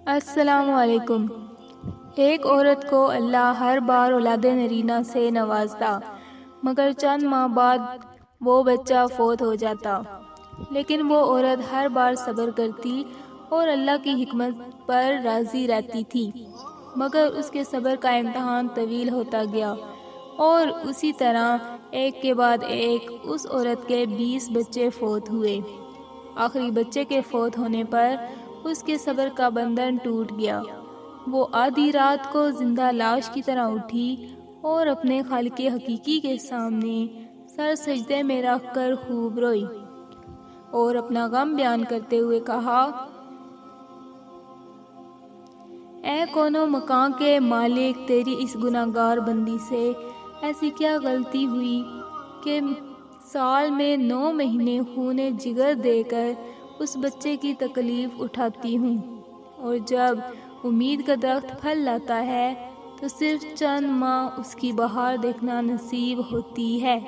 السلام علیکم۔ ایک عورت کو اللہ ہر بار اولاد نرینہ سے نوازتا، مگر چند ماہ بعد وہ بچہ فوت ہو جاتا، لیکن وہ عورت ہر بار صبر کرتی اور اللہ کی حکمت پر راضی رہتی تھی، مگر اس کے صبر کا امتحان طویل ہوتا گیا اور اسی طرح ایک کے بعد ایک اس عورت کے 20 بچے فوت ہوئے۔ آخری بچے کے فوت ہونے پر اس کے صبر کا بندھن ٹوٹ گیا۔ وہ آدھی رات کو زندہ لاش کی طرح اٹھی اور اپنے خالق حقیقی کے سامنے سر سجدے میں رکھ کر خوب روئی اور اپنا غم بیان کرتے ہوئے کہا، اے کون و مکان کے مالک، تیری اس گناہگار بندی سے ایسی کیا غلطی ہوئی کہ سال میں 9 مہینے خون جگر دے کر اس بچے کی تکلیف اٹھاتی ہوں، اور جب امید کا درخت پھل لاتا ہے تو صرف چند ماہ اس کی بہار دیکھنا نصیب ہوتی ہے۔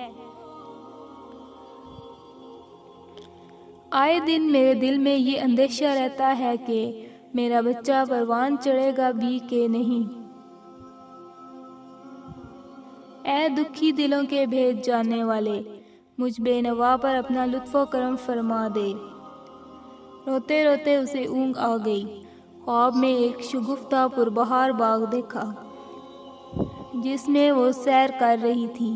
آئے دن میرے دل میں یہ اندیشہ رہتا ہے کہ میرا بچہ پروان چڑھے گا بھی کہ نہیں۔ اے دکھی دلوں کے بھید جاننے والے، مجھ بے نوا پر اپنا لطف و کرم فرما دے۔ روتے روتے اسے اونگ آ گئی۔ خواب میں ایک شگفتہ پربہار باغ دیکھا جس میں وہ سیر کر رہی تھی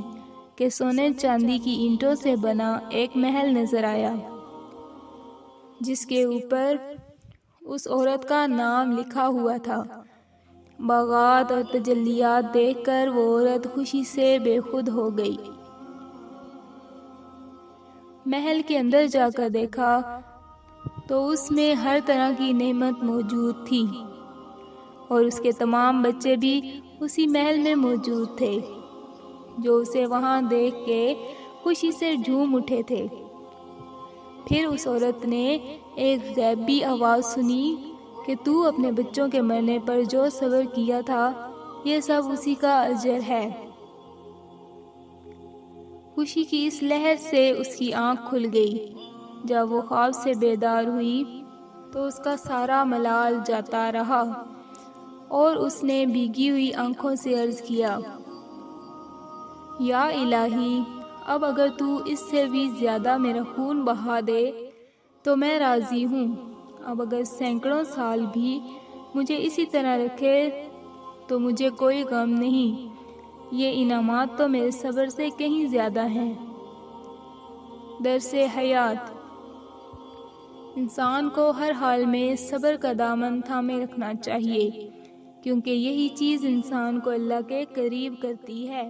کہ سونے چاندی کی اینٹوں سے بنا ایک محل نظر آیا، جس کے اوپر اس عورت کا نام لکھا ہوا تھا۔ باغات اور تجلیات دیکھ کر وہ عورت خوشی سے بے خود ہو گئی۔ محل کے اندر جا کر دیکھا تو اس میں ہر طرح کی نعمت موجود تھی، اور اس کے تمام بچے بھی اسی محل میں موجود تھے، جو اسے وہاں دیکھ کے خوشی سے جھوم اٹھے تھے۔ پھر اس عورت نے ایک غیبی آواز سنی کہ تو اپنے بچوں کے مرنے پر جو صبر کیا تھا، یہ سب اسی کا اجر ہے۔ خوشی کی اس لہر سے اس کی آنکھ کھل گئی۔ جب وہ خواب سے بیدار ہوئی تو اس کا سارا ملال جاتا رہا، اور اس نے بھیگی ہوئی آنکھوں سے عرض کیا، یا الہی، اب اگر تو اس سے بھی زیادہ میرا خون بہا دے تو میں راضی ہوں۔ اب اگر سینکڑوں سال بھی مجھے اسی طرح رکھے تو مجھے کوئی غم نہیں، یہ انعامات تو میرے صبر سے کہیں زیادہ ہیں۔ درس حیات: انسان کو ہر حال میں صبر کا دامن تھامے رکھنا چاہیے، کیونکہ یہی چیز انسان کو اللہ کے قریب کرتی ہے۔